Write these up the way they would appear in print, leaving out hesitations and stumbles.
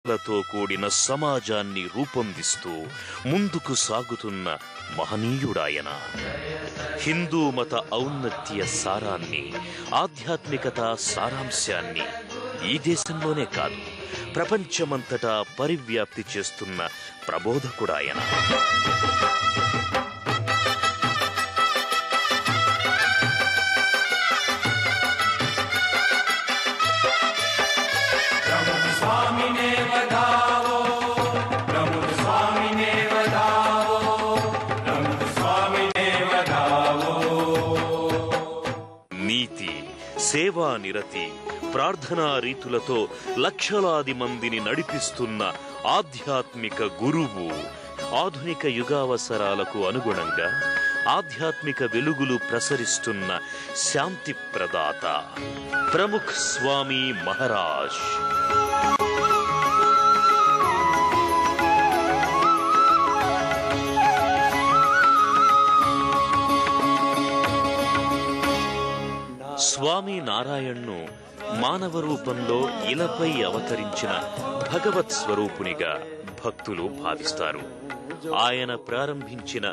లతో కూడిన సమాజాన్ని రూపొందిస్తూ ముందుకు సాగుతున్న మహనీయుడాయన. హిందూ మత ఔన్నత్య సారాన్ని, ఆధ్యాత్మికత సారాంశాన్ని ఈ దేశంలోనే కాదు ప్రపంచమంతటా పరివ్యాప్తి చేస్తున్న ప్రబోధకుడాయన. నీతి, సేవా నిరతి, ప్రార్థనా రీతులతో లక్షలాది మందిని నడిపిస్తున్న ఆధ్యాత్మిక గురువు. ఆధునిక యుగావసరాలకు అనుగుణంగా ఆధ్యాత్మిక వెలుగులు ప్రసరిస్తున్న శాంతి ప్రదాత ప్రముఖ్ స్వామి మహారాజ్. స్వామి నారాయణ్ను మానవ రూపంలో ఇలపై అవతరించిన భగవత్ స్వరూపునిగా భక్తులు భావిస్తారు. ఆయన ప్రారంభించిన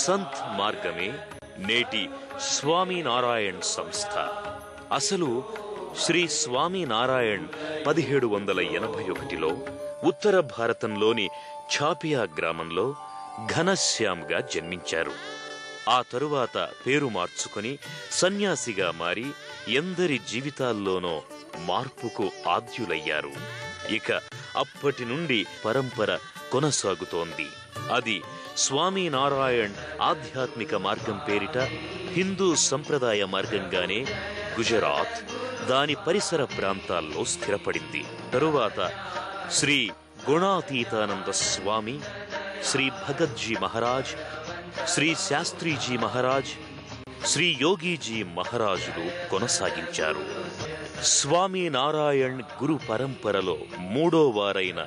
సంత్ మార్గమే నేటి స్వామినారాయణ్ సంస్థ. అసలు శ్రీ స్వామినారాయణ్ 1781లో ఉత్తర భారతంలోని ఛాపియా గ్రామంలో ఘనశ్యామ్గా జన్మించారు. ఆ తరువాత పేరు మార్చుకుని సన్యాసిగా మారి ఎందరి జీవితాల్లోనో మార్పుకు ఆద్యులయ్యారు. ఇక అప్పటి నుండి పరంపర కొనసాగుతోంది. అది స్వామినారాయణ్ ఆధ్యాత్మిక మార్గం పేరిట హిందూ సంప్రదాయ మార్గంగానే గుజరాత్, దాని పరిసర ప్రాంతాల్లో స్థిరపడింది. తరువాత శ్రీ గుణాతీతానంద స్వామి, శ్రీ భగత్జీ మహారాజ్, శ్రీ శాస్త్రీజీ మహారాజ్, శ్రీ యోగీజీ మహారాజులు కొనసాగించారు. స్వామినారాయణ్ గురు పరంపరలో మూడో వారైన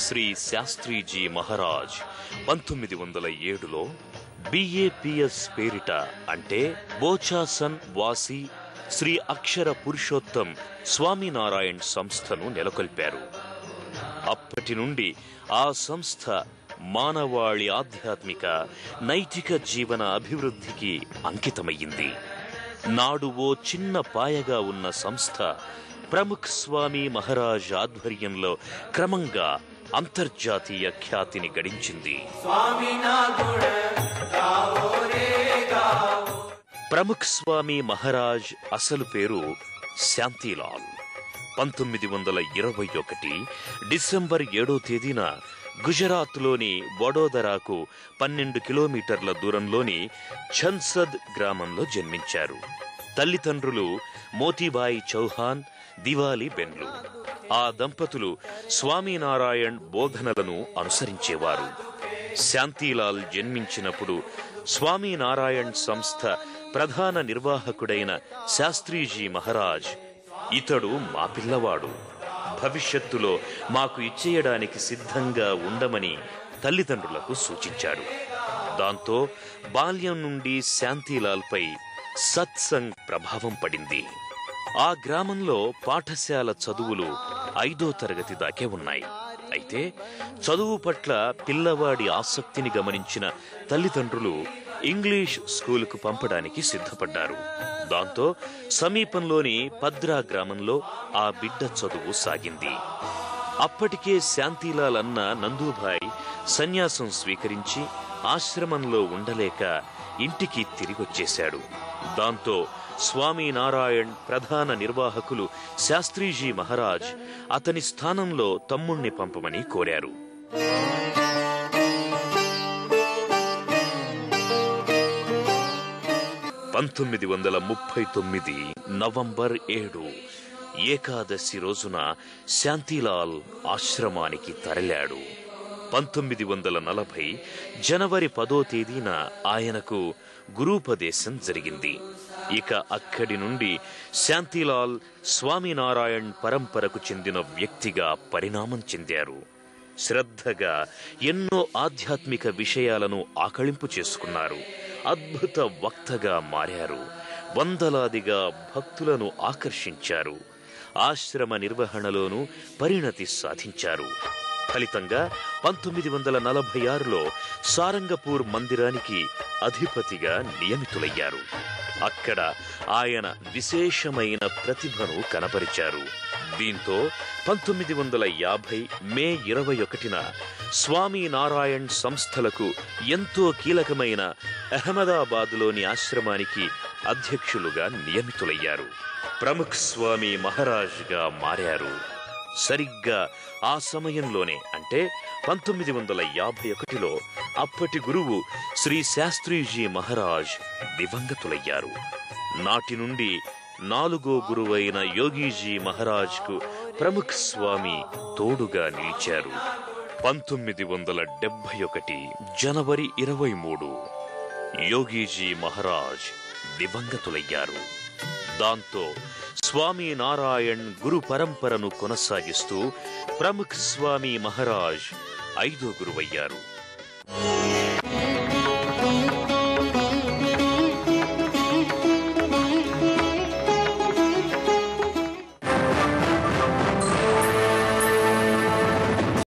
శ్రీ శాస్త్రీజీ మహారాజ్ 1907లో బిఏపిఎస్ పేరిట, అంటే బోచాసన్ వాసి శ్రీ అక్షర పురుషోత్తం స్వామినారాయణ్ సంస్థను నెలకొల్పారు. అప్పటి నుండి ఆ సంస్థ మానవాళి ఆధ్యాత్మిక నైతిక జీవన అభివృద్ధికి అంకితమయ్యింది. నాడు ఓ చిన్న పాయగా ఉన్న సంస్థ ప్రముఖ్ స్వామి మహారాజ్ ఆధ్వర్యంలో క్రమంగా అంతర్జాతీయ ఖ్యాతిని గడించింది. ప్రముఖ్ స్వామి మహారాజ్ అసలు పేరు శాంతిలాల్. 1921 డిసెంబర్ 7వ తేదీన గుజరాత్లోని వడోదరాకు 12 కిలోమీటర్ల దూరంలోని ఛన్సద్ గ్రామంలో జన్మించారు. తల్లిదండ్రులు మోతీబాయి చౌహాన్, దివాలి బెన్లు. ఆ దంపతులు స్వామినారాయణ్ బోధనలను అనుసరించేవారు. శాంతిలాల్ జన్మించినప్పుడు స్వామినారాయణ్ సంస్థ ప్రధాన నిర్వాహకుడైన శాస్త్రీజీ మహారాజ్, ఇతడు మా పిల్లవాడు, భవిష్యత్తులో మాకు ఇచ్చేయడానికి సిద్ధంగా ఉండమని తల్లిదండ్రులకు సూచించాడు. దాంతో బాల్యం నుండి శాంతిలాల్పై సత్సంగ్ ప్రభావం పడింది. ఆ గ్రామంలో పాఠశాల చదువులు 5వ తరగతి దాకే ఉన్నాయి. అయితే చదువు పట్ల పిల్లవాడి ఆసక్తిని గమనించిన తల్లిదండ్రులు ఇంగ్లీష్ స్కూలుకు పంపడానికి సిద్ధపడ్డారు. దాంతో సమీపంలోని పద్రా గ్రామంలో ఆ బిడ్డ చదువు సాగింది. అప్పటికే శాంతిలాల్ అన్న నందూభాయ్ సన్యాసం స్వీకరించి ఆశ్రమంలో ఉండలేక ఇంటికి తిరిగొచ్చేశాడు. దాంతో స్వామినారాయణ్ ప్రధాన నిర్వాహకులు శాస్త్రీజీ మహారాజ్ అతని స్థానంలో తమ్ముణ్ణి పంపమని కోరారు. 1939 నవంబర్ 7 ఏకాదశి రోజున శాంతిలాల్ ఆశ్రమానికి తరలాడు. 1940 జనవరి 10వ తేదీన ఆయనకు గురూపదేశం జరిగింది. ఇక అక్కడి నుండి శాంతిలాల్ స్వామినారాయణ్ పరంపరకు చెందిన వ్యక్తిగా పరిణామం చెందారు. శ్రద్ధగా ఎన్నో ఆధ్యాత్మిక విషయాలను ఆకళింపు చేసుకున్నారు. అద్భుత వక్తగా మారారు. వందలాదిగా భక్తులను ఆకర్షించారు. ఆశ్రమ నిర్వహణలోనూ పరిణతి సాధించారు. ఫలితంగా 1946లో సారంగపూర్ మందిరానికి అధిపతిగా నియమితులయ్యారు. అక్కడ ఆయన విశేషమైన ప్రతిభను కనపరిచారు. దీంతో 1950 మే 21న స్వామినారాయణ్ సంస్థలకు ఎంతో కీలకమైన అహ్మదాబాద్లోని ఆశ్రమానికి అధ్యక్షులుగా నియమితులయ్యారు. ప్రముఖ్ స్వామి మహారాజ్గా మారారు. సరిగ్గా ఆ సమయంలోనే అంటే 1951లో అప్పటి గురువు శ్రీ శాస్త్రీజీ మహారాజ్ దివంగతులయ్యారు. నాటి నుండి 4వ గురువైన యోగీజీ మహారాజ్కు ప్రముఖ్ స్వామి తోడుగా నిలిచారు. 1971 జనవరి 23 యోగీజీ మహారాజ్ దివంగతులయ్యారు. దాంతో స్వామినారాయణ్ గురు పరంపరను కొనసాగిస్తూ ప్రముఖ్ స్వామి మహారాజ్ 5వ గురువయ్యారు.